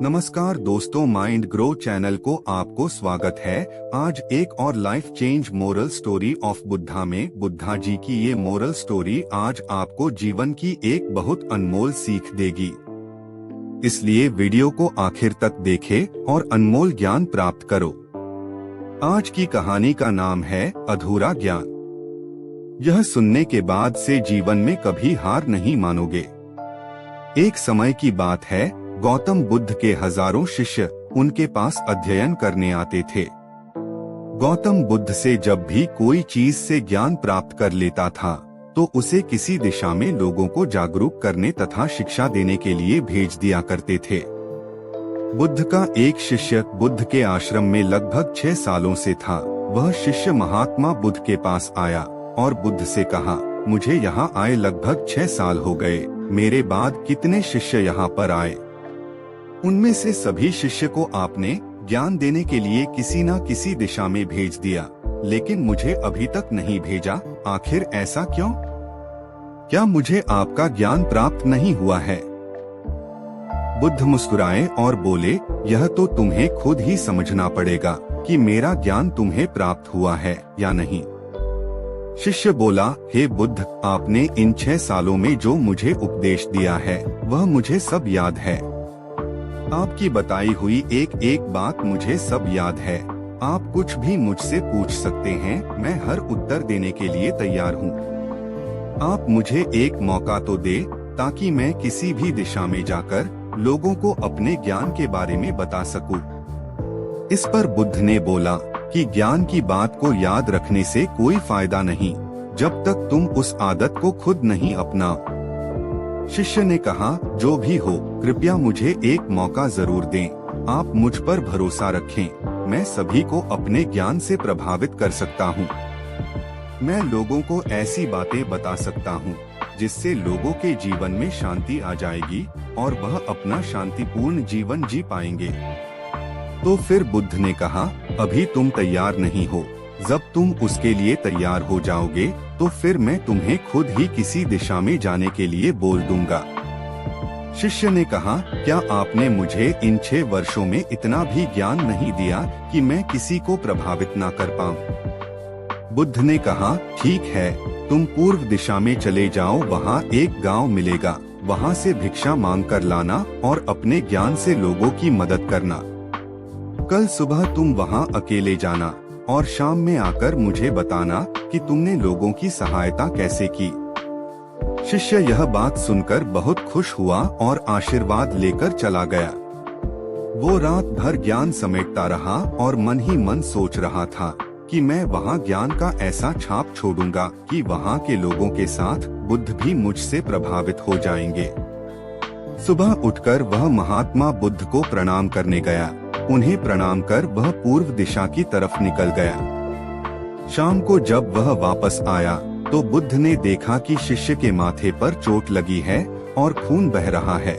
नमस्कार दोस्तों, mind grow channel को आपको स्वागत है। आज एक और life change moral story of Buddha में बुद्धा जी की ये मोरल स्टोरी आज आपको जीवन की एक बहुत अनमोल सीख देगी। इसलिए वीडियो को आखिर तक देखें और अनमोल ज्ञान प्राप्त करो। आज की कहानी का नाम है अधूरा ज्ञान। यह सुनने के बाद से जीवन में कभी हार नहीं मानोगे। एक समय की बात है, गौतम बुद्ध के हजारों शिष्य उनके पास अध्ययन करने आते थे। गौतम बुद्ध से जब भी कोई चीज से ज्ञान प्राप्त कर लेता था तो उसे किसी दिशा में लोगों को जागरूक करने तथा शिक्षा देने के लिए भेज दिया करते थे। बुद्ध का एक शिष्य बुद्ध के आश्रम में लगभग 6 सालों से था। वह शिष्य महात्मा बुद्ध के पास आया और बुद्ध से कहा, मुझे यहाँ आए लगभग 6 साल हो गए। मेरे बाद कितने शिष्य यहाँ पर आए, उनमें से सभी शिष्य को आपने ज्ञान देने के लिए किसी न किसी दिशा में भेज दिया, लेकिन मुझे अभी तक नहीं भेजा। आखिर ऐसा क्यों? क्या मुझे आपका ज्ञान प्राप्त नहीं हुआ है? बुद्ध मुस्कुराए और बोले, यह तो तुम्हें खुद ही समझना पड़ेगा कि मेरा ज्ञान तुम्हें प्राप्त हुआ है या नहीं। शिष्य बोला, हे बुद्ध, आपने इन 6 सालों में जो मुझे उपदेश दिया है वह मुझे सब याद है। आपकी बताई हुई एक एक बात मुझे सब याद है। आप कुछ भी मुझसे पूछ सकते हैं, मैं हर उत्तर देने के लिए तैयार हूँ। आप मुझे एक मौका तो दे ताकि मैं किसी भी दिशा में जाकर लोगों को अपने ज्ञान के बारे में बता सकूं। इस पर बुद्ध ने बोला कि ज्ञान की बात को याद रखने से कोई फायदा नहीं जब तक तुम उस आदत को खुद नहीं अपनाओ। शिष्य ने कहा, जो भी हो, कृपया मुझे एक मौका जरूर दें। आप मुझ पर भरोसा रखें, मैं सभी को अपने ज्ञान से प्रभावित कर सकता हूँ। मैं लोगों को ऐसी बातें बता सकता हूँ जिससे लोगों के जीवन में शांति आ जाएगी और वह अपना शांतिपूर्ण जीवन जी पाएंगे। तो फिर बुद्ध ने कहा, अभी तुम तैयार नहीं हो। जब तुम उसके लिए तैयार हो जाओगे तो फिर मैं तुम्हें खुद ही किसी दिशा में जाने के लिए बोल दूंगा। शिष्य ने कहा, क्या आपने मुझे इन 6 वर्षों में इतना भी ज्ञान नहीं दिया कि मैं किसी को प्रभावित ना कर पाऊं? बुद्ध ने कहा, ठीक है, तुम पूर्व दिशा में चले जाओ, वहाँ एक गांव मिलेगा, वहाँ से भिक्षा मांग कर लाना और अपने ज्ञान से लोगों की मदद करना। कल सुबह तुम वहाँ अकेले जाना और शाम में आकर मुझे बताना कि तुमने लोगों की सहायता कैसे की। शिष्य यह बात सुनकर बहुत खुश हुआ और आशीर्वाद लेकर चला गया। वो रात भर ज्ञान समेटता रहा और मन ही मन सोच रहा था कि मैं वहाँ ज्ञान का ऐसा छाप छोड़ूंगा कि वहाँ के लोगों के साथ बुद्ध भी मुझसे प्रभावित हो जाएंगे। सुबह उठकर वह महात्मा बुद्ध को प्रणाम करने गया। उन्हें प्रणाम कर वह पूर्व दिशा की तरफ निकल गया। शाम को जब वह वापस आया तो बुद्ध ने देखा कि शिष्य के माथे पर चोट लगी है और खून बह रहा है।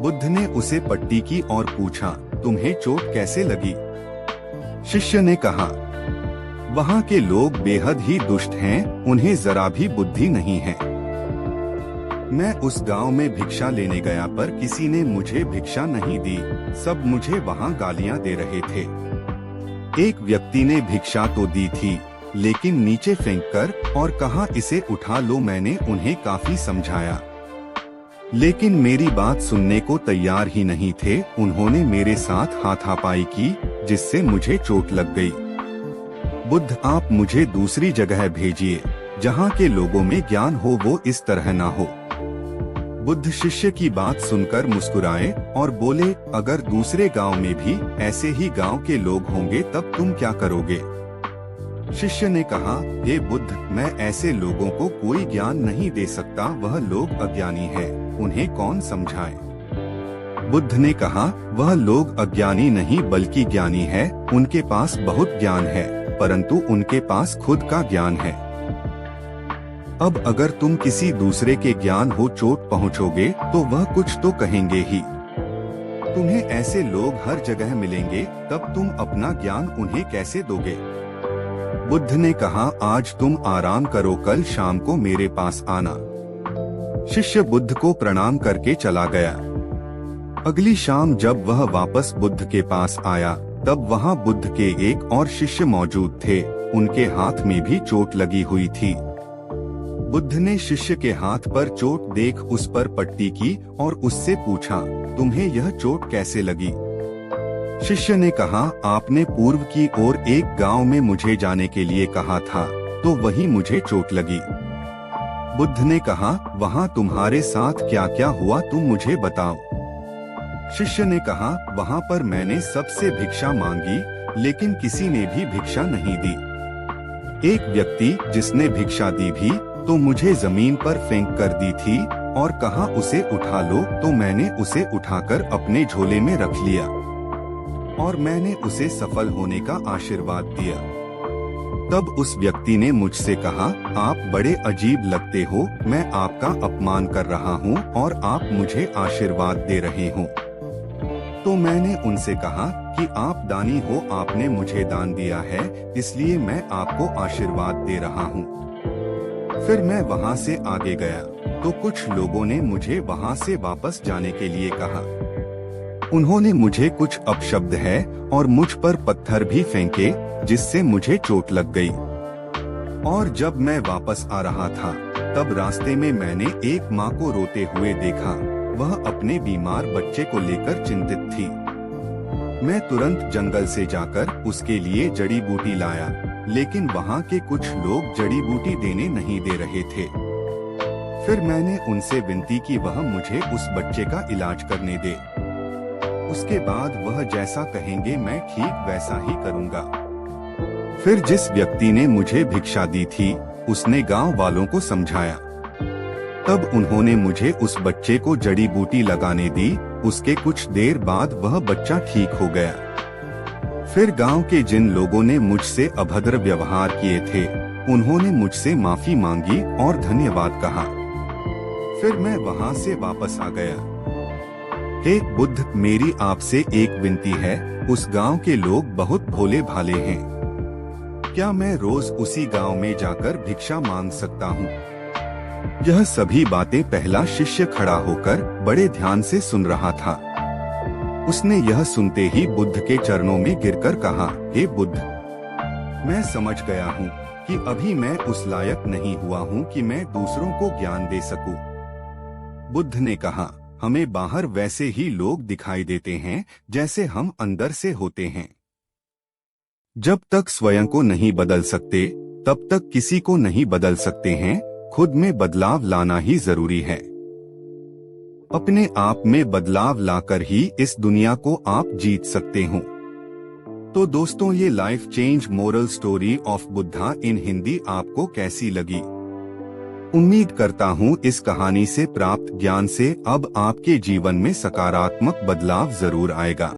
बुद्ध ने उसे पट्टी की और पूछा, तुम्हें चोट कैसे लगी? शिष्य ने कहा, वहाँ के लोग बेहद ही दुष्ट हैं, उन्हें जरा भी बुद्धि नहीं है। मैं उस गांव में भिक्षा लेने गया पर किसी ने मुझे भिक्षा नहीं दी, सब मुझे वहां गालियां दे रहे थे। एक व्यक्ति ने भिक्षा तो दी थी लेकिन नीचे फेंककर और कहा, इसे उठा लो। मैंने उन्हें काफी समझाया लेकिन मेरी बात सुनने को तैयार ही नहीं थे। उन्होंने मेरे साथ हाथापाई की जिससे मुझे चोट लग गई। बुद्ध, आप मुझे दूसरी जगह भेजिए जहाँ के लोगों में ज्ञान हो, वो इस तरह ना हो। बुद्ध शिष्य की बात सुनकर मुस्कुराए और बोले, अगर दूसरे गांव में भी ऐसे ही गांव के लोग होंगे तब तुम क्या करोगे? शिष्य ने कहा, हे बुद्ध, मैं ऐसे लोगों को कोई ज्ञान नहीं दे सकता, वह लोग अज्ञानी है, उन्हें कौन समझाए? बुद्ध ने कहा, वह लोग अज्ञानी नहीं बल्कि ज्ञानी है, उनके पास बहुत ज्ञान है परंतु उनके पास खुद का ज्ञान है। अब अगर तुम किसी दूसरे के ज्ञान हो चोट पहुँचोगे तो वह कुछ तो कहेंगे ही। तुम्हें ऐसे लोग हर जगह मिलेंगे, तब तुम अपना ज्ञान उन्हें कैसे दोगे? बुद्ध ने कहा, आज तुम आराम करो, कल शाम को मेरे पास आना। शिष्य बुद्ध को प्रणाम करके चला गया। अगली शाम जब वह वापस बुद्ध के पास आया, तब वहाँ बुद्ध के एक और शिष्य मौजूद थे। उनके हाथ में भी चोट लगी हुई थी। बुद्ध ने शिष्य के हाथ पर चोट देख उस पर पट्टी की और उससे पूछा, तुम्हें यह चोट कैसे लगी? शिष्य ने कहा, आपने पूर्व की ओर एक गांव में मुझे जाने के लिए कहा था, तो वहीं मुझे चोट लगी। बुद्ध ने कहा, वहाँ तुम्हारे साथ क्या क्या हुआ तुम मुझे बताओ। शिष्य ने कहा, वहाँ पर मैंने सबसे भिक्षा मांगी, लेकिन किसी ने भी भिक्षा नहीं दी। एक व्यक्ति जिसने भिक्षा दी भी तो मुझे जमीन पर फेंक कर दी थी और कहा उसे उठा लो, तो मैंने उसे उठाकर अपने झोले में रख लिया और मैंने उसे सफल होने का आशीर्वाद दिया। तब उस व्यक्ति ने मुझसे कहा, आप बड़े अजीब लगते हो, मैं आपका अपमान कर रहा हूँ और आप मुझे आशीर्वाद दे रहे हो। तो मैंने उनसे कहा कि आप दानी हो, आपने मुझे दान दिया है, इसलिए मैं आपको आशीर्वाद दे रहा हूँ। फिर मैं वहाँ से आगे गया तो कुछ लोगों ने मुझे वहाँ से वापस जाने के लिए कहा। उन्होंने मुझे कुछ अपशब्द है और मुझ पर पत्थर भी फेंके, जिससे मुझे चोट लग गई। और जब मैं वापस आ रहा था, तब रास्ते में मैंने एक माँ को रोते हुए देखा। वह अपने बीमार बच्चे को लेकर चिंतित थी। मैं तुरंत जंगल से जाकर उसके लिए जड़ी बूटी लाया, लेकिन वहाँ के कुछ लोग जड़ी बूटी देने नहीं दे रहे थे। फिर मैंने उनसे विनती की वह मुझे उस बच्चे का इलाज करने दे। उसके बाद वह जैसा कहेंगे मैं ठीक वैसा ही करूँगा। फिर जिस व्यक्ति ने मुझे भिक्षा दी थी, उसने गांव वालों को समझाया। तब उन्होंने मुझे उस बच्चे को जड़ी बूटी लगाने दी। उसके कुछ देर बाद वह बच्चा ठीक हो गया। फिर गांव के जिन लोगों ने मुझसे अभद्र व्यवहार किए थे, उन्होंने मुझसे माफी मांगी और धन्यवाद कहा। फिर मैं वहां से वापस आ गया। हे बुद्ध, मेरी आपसे एक विनती है, उस गांव के लोग बहुत भोले भाले हैं। क्या मैं रोज उसी गांव में जाकर भिक्षा मांग सकता हूँ? यह सभी बातें पहला शिष्य खड़ा होकर बड़े ध्यान से सुन रहा था। उसने यह सुनते ही बुद्ध के चरणों में गिरकर कहा, हे बुद्ध, मैं समझ गया हूँ कि अभी मैं उस लायक नहीं हुआ हूँ कि मैं दूसरों को ज्ञान दे सकूं। बुद्ध ने कहा, हमें बाहर वैसे ही लोग दिखाई देते हैं जैसे हम अंदर से होते हैं। जब तक स्वयं को नहीं बदल सकते, तब तक किसी को नहीं बदल सकते हैं। खुद में बदलाव लाना ही जरूरी है। अपने आप में बदलाव लाकर ही इस दुनिया को आप जीत सकते हो। तो दोस्तों, ये life change moral story of Buddha in Hindi आपको कैसी लगी? उम्मीद करता हूँ इस कहानी से प्राप्त ज्ञान से अब आपके जीवन में सकारात्मक बदलाव जरूर आएगा।